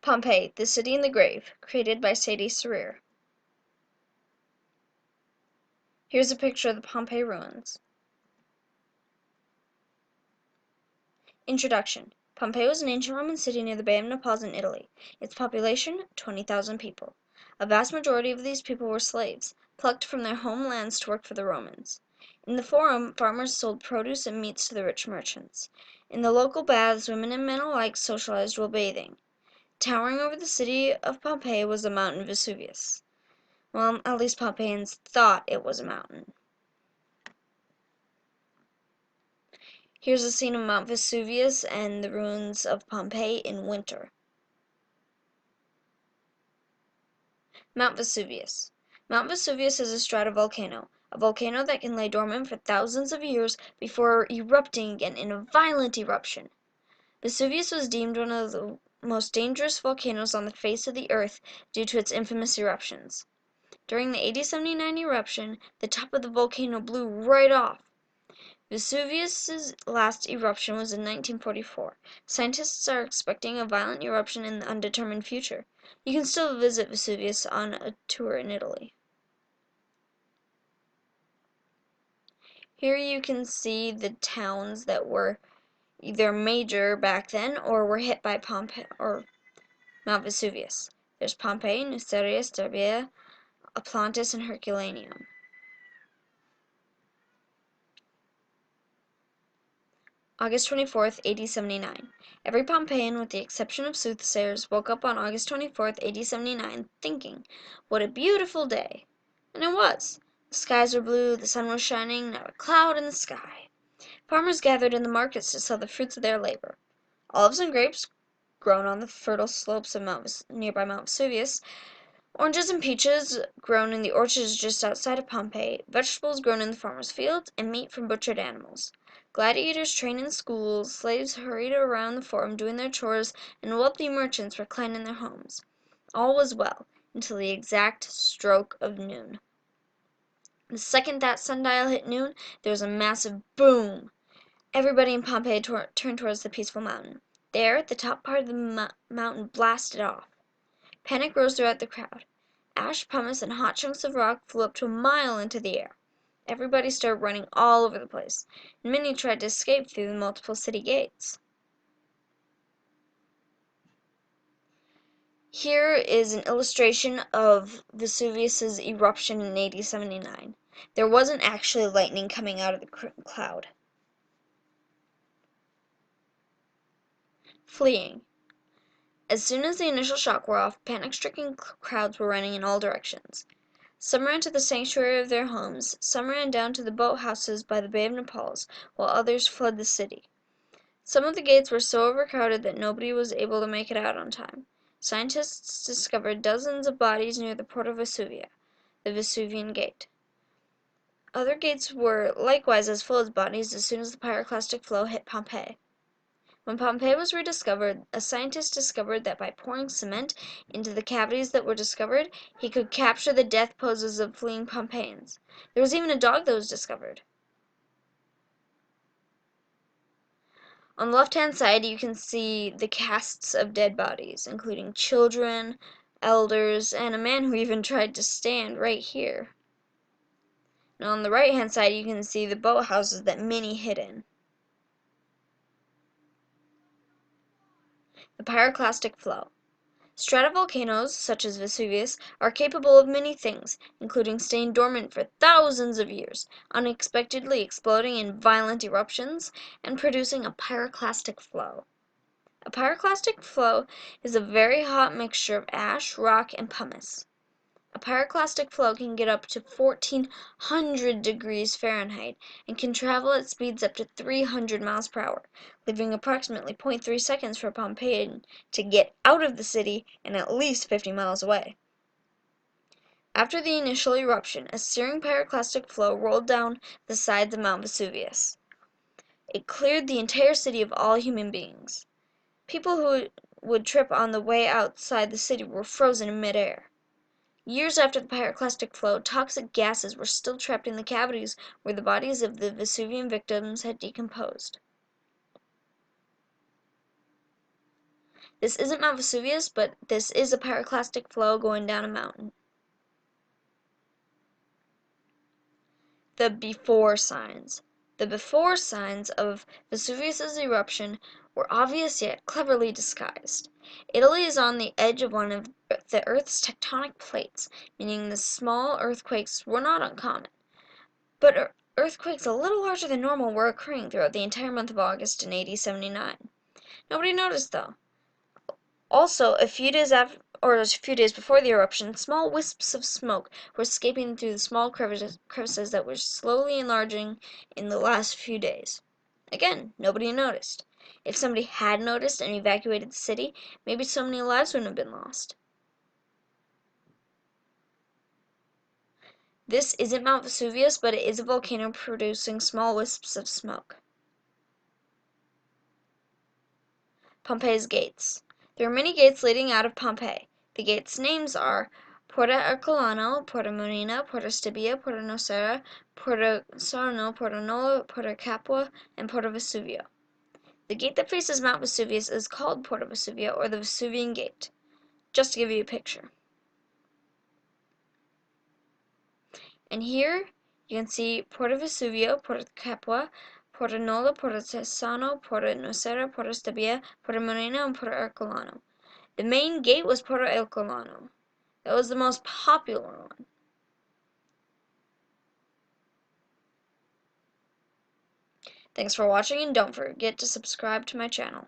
Pompeii, the City in the Grave, created by Sadie Sarier. Here's a picture of the Pompeii ruins. Introduction. Pompeii was an ancient Roman city near the Bay of Naples in Italy. Its population, 20,000 people. A vast majority of these people were slaves, plucked from their homelands to work for the Romans. In the Forum, farmers sold produce and meats to the rich merchants. In the local baths, women and men alike socialized while bathing. Towering over the city of Pompeii was the mountain Vesuvius. Well, at least Pompeians thought it was a mountain. Here's a scene of Mount Vesuvius and the ruins of Pompeii in winter. Mount Vesuvius. Mount Vesuvius is a stratovolcano, a volcano that can lay dormant for thousands of years before erupting again in a violent eruption. Vesuvius was deemed one of the most dangerous volcanoes on the face of the earth due to its infamous eruptions. During the AD 79 eruption, the top of the volcano blew right off. Vesuvius's last eruption was in 1944. Scientists are expecting a violent eruption in the undetermined future. You can still visit Vesuvius on a tour in Italy. Here you can see the towns that were either major back then or were hit by Mount Vesuvius. There's Pompeii, Nuceria, Stabia, Aplantis, and Herculaneum. August 24th, AD 79. Every Pompeian, with the exception of soothsayers, woke up on August 24th, AD 79, thinking, "What a beautiful day!" And it was. The skies were blue, the sun was shining, not a cloud in the sky. Farmers gathered in the markets to sell the fruits of their labor. Olives and grapes, grown on the fertile slopes of nearby Mount Vesuvius, oranges and peaches grown in the orchards just outside of Pompeii, vegetables grown in the farmers' fields, and meat from butchered animals. Gladiators trained in schools, slaves hurried around the forum doing their chores, and wealthy merchants reclined in their homes. All was well, until the exact stroke of noon. The second that sundial hit noon, there was a massive boom. Everybody in Pompeii turned towards the peaceful mountain. There, the top part of the mountain blasted off. Panic rose throughout the crowd. Ash, pumice, and hot chunks of rock flew up to a mile into the air. Everybody started running all over the place, and many tried to escape through the multiple city gates. Here is an illustration of Vesuvius's eruption in AD 79. There wasn't actually lightning coming out of the cloud. Fleeing. As soon as the initial shock wore off, panic-stricken crowds were running in all directions. Some ran to the sanctuary of their homes, some ran down to the boathouses by the Bay of Naples, while others fled the city. Some of the gates were so overcrowded that nobody was able to make it out on time. Scientists discovered dozens of bodies near the Porta Vesuvia, the Vesuvian Gate. Other gates were likewise as full as bodies as soon as the pyroclastic flow hit Pompeii. When Pompeii was rediscovered, a scientist discovered that by pouring cement into the cavities that were discovered, he could capture the death poses of fleeing Pompeians. There was even a dog that was discovered. On the left-hand side, you can see the casts of dead bodies, including children, elders, and a man who even tried to stand right here. And on the right-hand side, you can see the boathouses that many hid in. The pyroclastic flow. Stratovolcanoes, such as Vesuvius, are capable of many things, including staying dormant for thousands of years, unexpectedly exploding in violent eruptions, and producing a pyroclastic flow. A pyroclastic flow is a very hot mixture of ash, rock, and pumice. A pyroclastic flow can get up to 1,400 degrees Fahrenheit and can travel at speeds up to 300 miles per hour, leaving approximately 0.3 seconds for a Pompeian to get out of the city and at least 50 miles away. After the initial eruption, a searing pyroclastic flow rolled down the sides of Mount Vesuvius. It cleared the entire city of all human beings. People who would trip on the way outside the city were frozen in midair. Years after the pyroclastic flow, toxic gases were still trapped in the cavities where the bodies of the Vesuvian victims had decomposed. This isn't Mount Vesuvius, but this is a pyroclastic flow going down a mountain. The before signs. The before signs of Vesuvius's eruption were obvious yet cleverly disguised. Italy is on the edge of one of the Earth's tectonic plates, meaning the small earthquakes were not uncommon. But earthquakes a little larger than normal were occurring throughout the entire month of August in AD 79. Nobody noticed, though. Also, a few days before the eruption, small wisps of smoke were escaping through the small crevices that were slowly enlarging in the last few days. Again, nobody noticed. If somebody had noticed and evacuated the city, maybe so many lives wouldn't have been lost. This isn't Mount Vesuvius, but it is a volcano producing small wisps of smoke. Pompeii's gates. There are many gates leading out of Pompeii. The gates' names are Porta Ercolano, Porta Marina, Porta Stabia, Porta Nocera, Porta Sarno, Porta Nola, Porta Capua, and Porta Vesuvio. The gate that faces Mount Vesuvius is called Porta Vesuvio, or the Vesuvian Gate, just to give you a picture. And here you can see Porta Vesuvio, Porta Capua, Porta Nola, Porta Tesano, Porta Nocera, Porta Stabia, Porta Marina, and Porta Ercolano. The main gate was Porta Ercolano. That was the most popular one. Thanks for watching, and don't forget to subscribe to my channel.